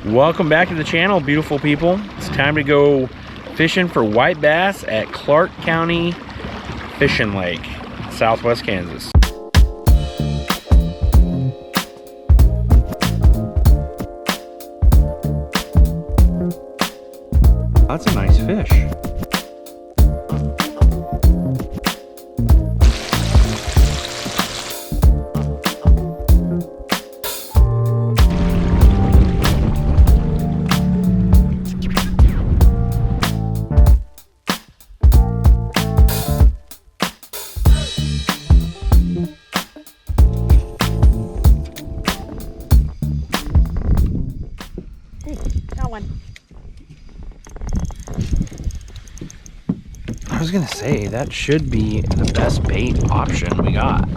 Welcome back to the channel, beautiful people. It's time to go fishing for white bass at Clark County Fishing Lake, Southwest Kansas. That's a nice fish. I was gonna say, that should be the best bait option we got.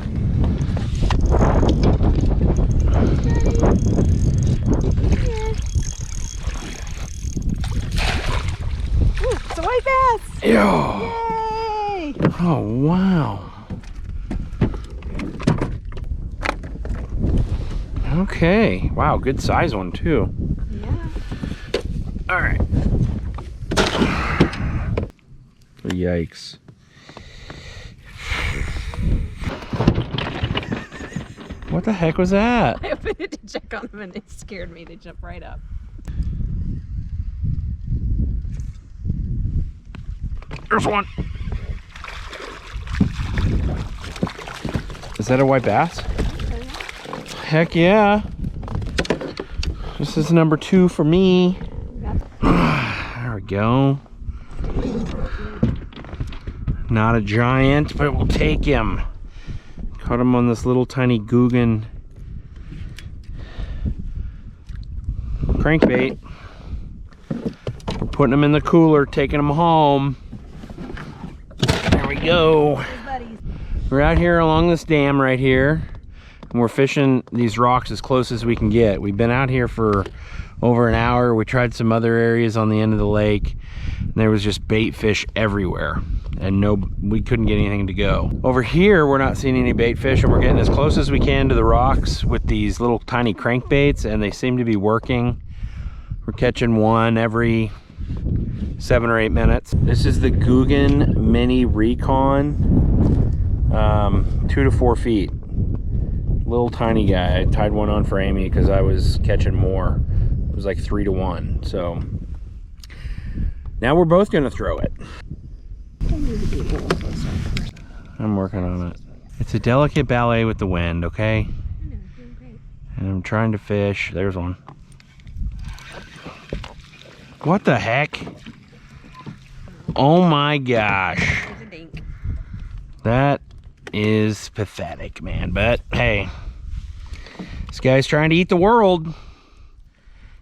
Ooh, it's a white bass! Yo! Yay! Oh, wow. Okay. Wow, good size one too. Yeah. All right. Yikes. What the heck was that? I opened it to check on them and it scared me. They jumped right up. There's one. Is that a white bass? Heck yeah. This is number 2 for me. There we go. Not a giant, but we'll take him. Caught him on this little tiny Googan crankbait. We're putting him in the cooler, taking him home. There we go. We're out here along this dam right here, and we're fishing these rocks as close as we can get. We've been out here for over an hour. We tried some other areas on the end of the lake, and there was just bait fish everywhere, and we couldn't get anything to go. Over here, we're not seeing any bait fish, and we're getting as close as we can to the rocks with these little tiny crankbaits, and they seem to be working. We're catching one every 7 or 8 minutes. This is the Googan Mini Recon, 2 to 4 feet. Little tiny guy. I tied one on for Amy because I was catching more. It was like 3 to 1. So now we're both gonna throw it. I'm working on it. It's a delicate ballet with the wind, okay? And I'm trying to fish. There's one. What the heck? Oh my gosh. That is pathetic, man. But hey, this guy's trying to eat the world.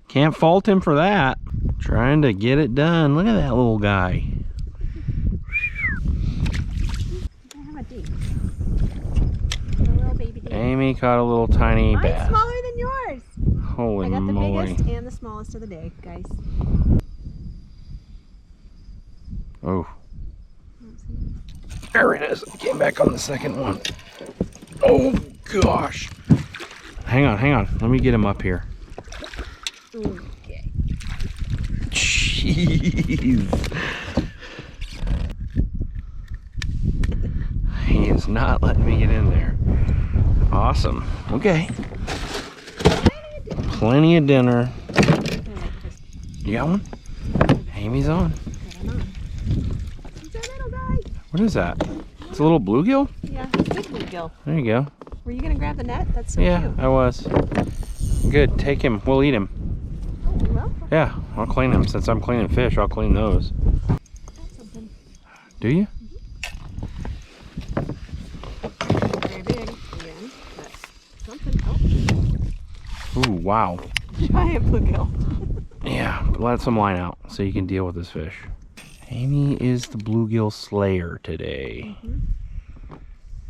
Can't fault him for that. Trying to get it done. Look at that little guy. Amy caught a little tiny bass. Mine's smaller than yours. Holy I got the moly. biggest and the smallest of the day, guys. Oh. There it is. Came back on the second one. Oh gosh. Hang on. Let me get him up here. Okay. Jeez. He is not letting me get in there. Awesome. Okay. Plenty of dinner. You got one? Amy's on. What is that? It's a little bluegill? Yeah, it's a big bluegill. There you go. Were you gonna grab the net? That's so Yeah, cute. I was. Good, take him. We'll eat him. Oh, we will? Yeah, I'll clean him. Since I'm cleaning fish, I'll clean those. That's something. Do you? Very big again, but something. Oh. Ooh, wow. Giant bluegill. Yeah, let some line out so you can deal with this fish. Amy is the bluegill slayer today.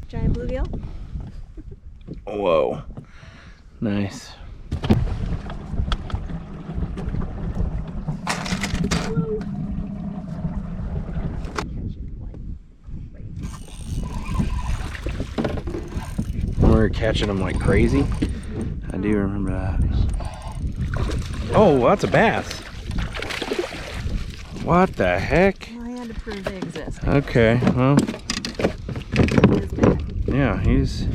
Giant bluegill. Whoa. Nice. We were catching them like crazy. I do remember that. Oh, that's a bass. What the heck? Well, I had to prove they exist. Okay, well, It is bad. yeah, he's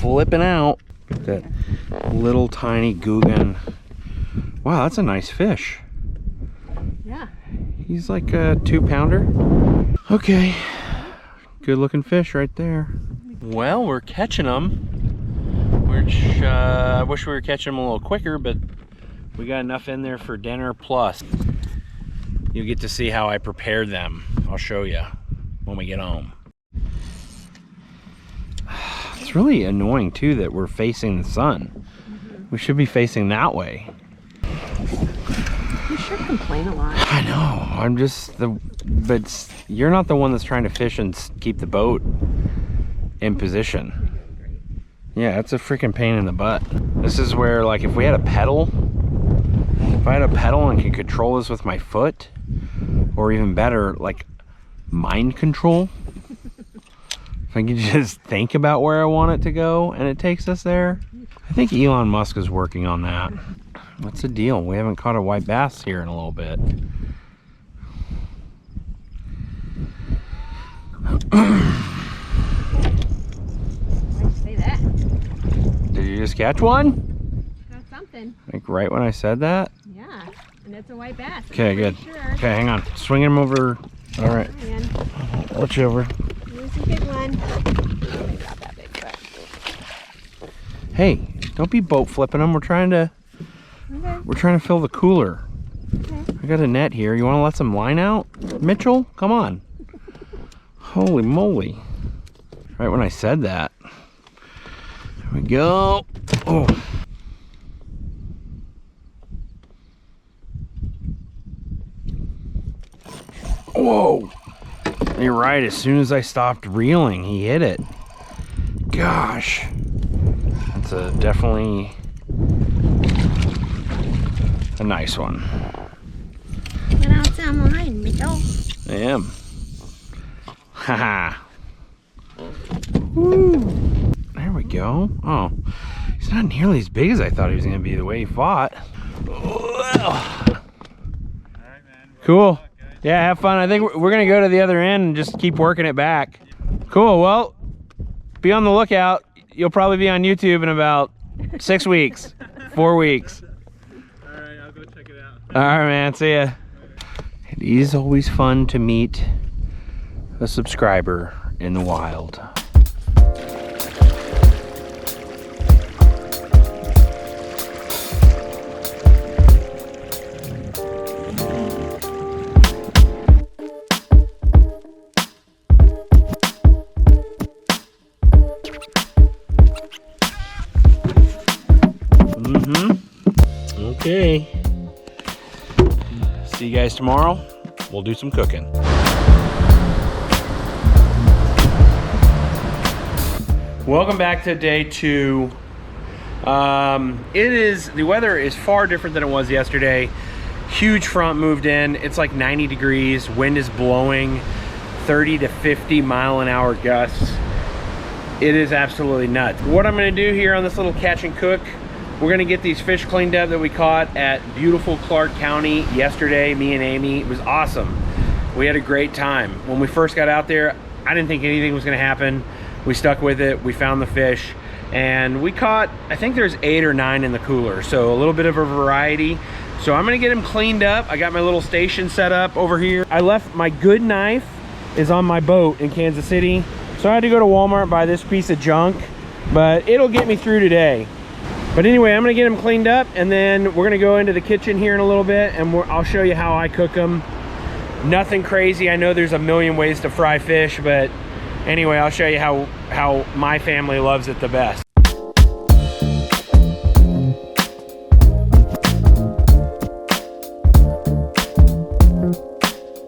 flipping out. That little tiny Googan. Wow, that's a nice fish. Yeah. He's like a 2-pounder. Okay, good looking fish right there. Well, we're catching them, which I wish we were catching them a little quicker, but we got enough in there for dinner. Plus, you'll get to see how I prepared them. I'll show you when we get home. It's really annoying too that we're facing the sun. We should be facing that way. You sure complain a lot. I know, I'm just but you're not the one that's trying to fish and keep the boat in position. Yeah, it's a freaking pain in the butt. This is where, like, if I had a pedal and could control this with my foot, or even better, like mind control. If I can just think about where I want it to go and it takes us there. I think Elon Musk is working on that. What's the deal? We haven't caught a white bass here in a little bit. Why'd you say that? Did you just catch one? Got something. Like right when I said that? Yeah. And it's a white bass. Okay, I'm good. pretty Sure. Okay, hang on. Swing him over. All right. Man, Watch you over. here's a big one. Maybe not that big, but Hey, don't be boat flipping them. We're trying to fill the cooler. Okay. I got a net here. You want to let some line out, Mitchell? Come on. Holy moly! Right when I said that. There we go. Oh. Whoa! You're right. As soon as I stopped reeling, he hit it. Gosh. That's definitely a nice one. Get out some line, Mitchell. I am. Haha. Woo. There we go. Oh, he's not nearly as big as I thought he was going to be the way he fought. Cool. Yeah, have fun. I think we're going to go to the other end and just keep working it back. Cool. Well, be on the lookout. You'll probably be on YouTube in about 6 weeks, 4 weeks. All right, I'll go check it out. All right, man. See ya. It is always fun to meet a subscriber in the wild. Okay. See you guys tomorrow. We'll do some cooking. Welcome back to day 2. The weather is far different than it was yesterday. Huge front moved in. It's like 90 degrees. Wind is blowing 30 to 50 mile an hour gusts. It is absolutely nuts. What I'm gonna do here on this little catch and cook, we're gonna get these fish cleaned up that we caught at beautiful Clark County yesterday, me and Amy. It was awesome. We had a great time. When we first got out there, I didn't think anything was gonna happen. We stuck with it, we found the fish, and we caught, I think there's 8 or 9 in the cooler, so a little bit of a variety. So I'm gonna get them cleaned up. I got my little station set up over here. I left my good knife is on my boat in Kansas City, so I had to go to Walmart and buy this piece of junk, but it'll get me through today. But anyway, I'm gonna get them cleaned up, and then we're gonna go into the kitchen here in a little bit, and I'll show you how I cook them. Nothing crazy. I know there's a million ways to fry fish, but anyway, I'll show you how my family loves it the best.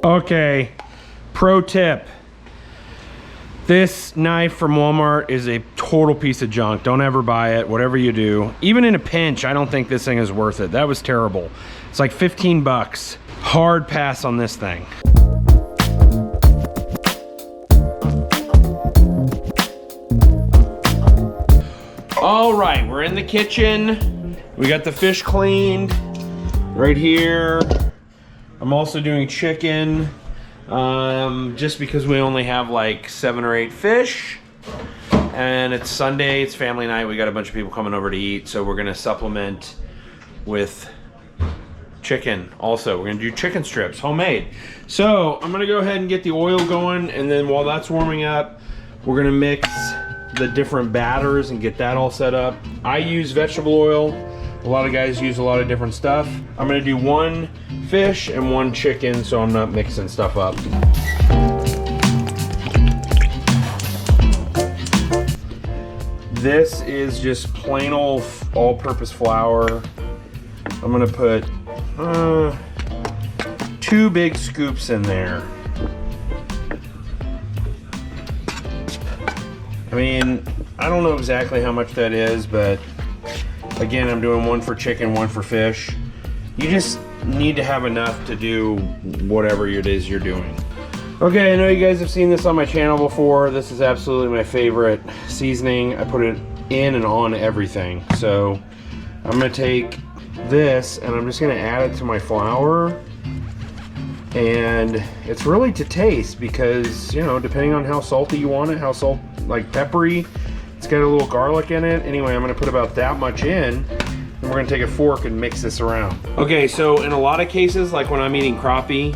Okay, pro tip. This knife from Walmart is a total piece of junk. Don't ever buy it, whatever you do. Even in a pinch, I don't think this thing is worth it. That was terrible. It's like 15 bucks. Hard pass on this thing. All right, we're in the kitchen. We got the fish cleaned right here. I'm also doing chicken, just because we only have like 7 or 8 fish. And it's Sunday, it's family night. We got a bunch of people coming over to eat, so we're gonna supplement with chicken also. We're gonna do chicken strips, homemade. So I'm gonna go ahead and get the oil going, and then while that's warming up, we're gonna mix the different batters and get that all set up. I use vegetable oil. A lot of guys use a lot of different stuff. I'm gonna do 1 fish and 1 chicken, so I'm not mixing stuff up. This is just plain old all-purpose flour. I'm gonna put 2 big scoops in there. I mean, I don't know exactly how much that is, but again, I'm doing 1 for chicken, 1 for fish. You just need to have enough to do whatever it is you're doing. Okay, I know you guys have seen this on my channel before. This is absolutely my favorite seasoning. I put it in and on everything. So I'm gonna take this and I'm just gonna add it to my flour. And it's really to taste because, you know, depending on how salty you want it, like peppery, it's got a little garlic in it. Anyway, I'm gonna put about that much in, and we're gonna take a fork and mix this around. Okay, so in a lot of cases, like when I'm eating crappie,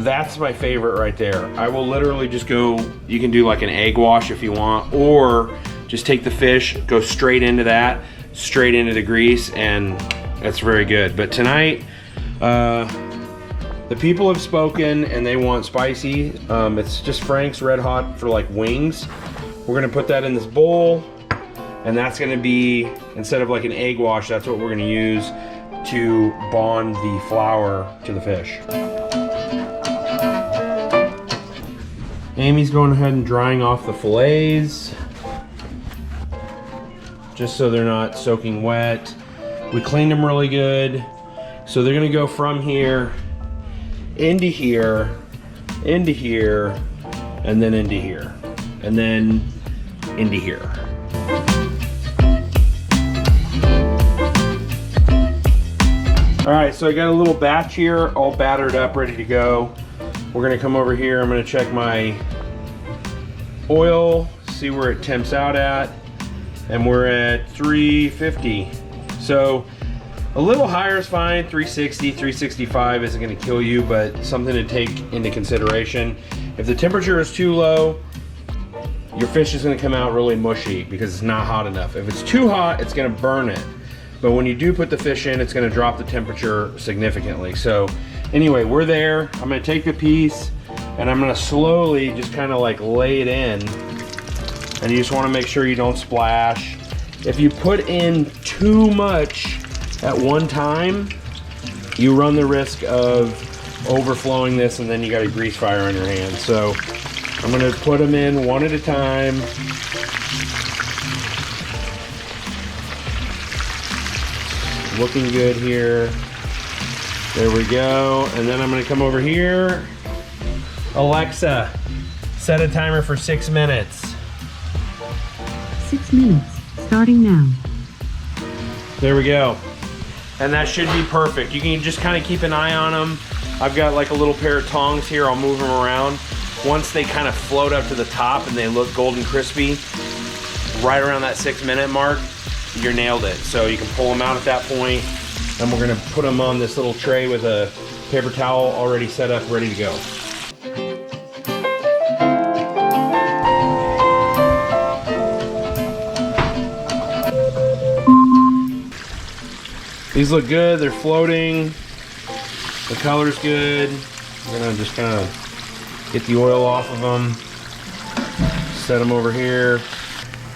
that's my favorite right there. I will literally just go, you can do like an egg wash if you want, or just take the fish, go straight into that, straight into the grease, and that's very good. But tonight, the people have spoken and they want spicy. It's just Frank's Red Hot for like wings. We're gonna put that in this bowl, and that's gonna be, instead of like an egg wash, that's what we're gonna use to bond the flour to the fish. Amy's going ahead and drying off the fillets, just so they're not soaking wet. We cleaned them really good. So they're gonna go from here, into here, into here, and then into here, and then into here. All right, so I got a little batch here, all battered up, ready to go. We're gonna come over here, I'm gonna check my oil, see where it temps out at, and we're at 350. So a little higher is fine, 360, 365 isn't gonna kill you, but something to take into consideration. If the temperature is too low, your fish is gonna come out really mushy because it's not hot enough. If it's too hot, it's gonna burn it. But when you do put the fish in, it's gonna drop the temperature significantly. So anyway, we're there. I'm gonna take the piece and I'm gonna slowly just kind of like lay it in. And you just wanna make sure you don't splash. If you put in too much at one time, you run the risk of overflowing this and then you got a grease fire on your hands. So I'm gonna put them in one at a time. Looking good here. There we go. And then I'm gonna come over here. Alexa, set a timer for 6 minutes. 6 minutes, starting now. There we go. And that should be perfect. You can just kind of keep an eye on them. I've got like a little pair of tongs here. I'll move them around. Once they kind of float up to the top and they look golden crispy, right around that 6 minute mark, you're nailed it. So you can pull them out at that point, and we're gonna put them on this little tray with a paper towel already set up, ready to go. These look good, they're floating. The color's good. We're gonna just kind of get the oil off of them. Set them over here.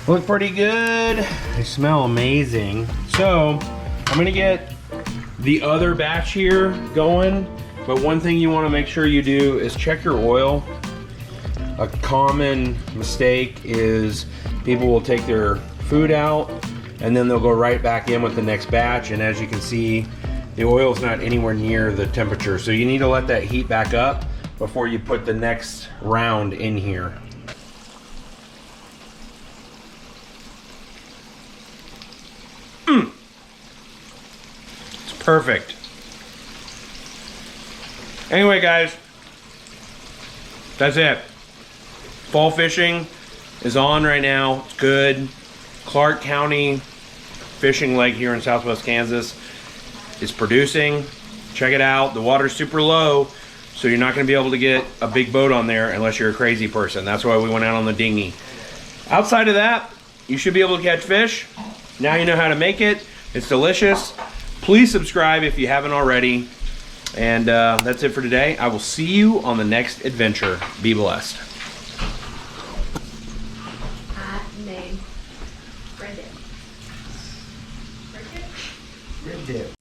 Look pretty good. They smell amazing. So I'm gonna get the other batch here going, but one thing you wanna make sure you do is check your oil. A common mistake is people will take their food out and then they'll go right back in with the next batch, and as you can see, the oil's not anywhere near the temperature. So you need to let that heat back up before you put the next round in here. Perfect. Anyway, guys, that's it. Fall fishing is on right now. It's good. Clark County Fishing Lake here in Southwest Kansas is producing. Check it out. The water's super low, so you're not going to be able to get a big boat on there unless you're a crazy person. That's why we went out on the dinghy. Outside of that, you should be able to catch fish. Now you know how to make it. It's delicious. Please subscribe if you haven't already. And that's it for today. I will see you on the next adventure. Be blessed. Name. Bridget. Red dip.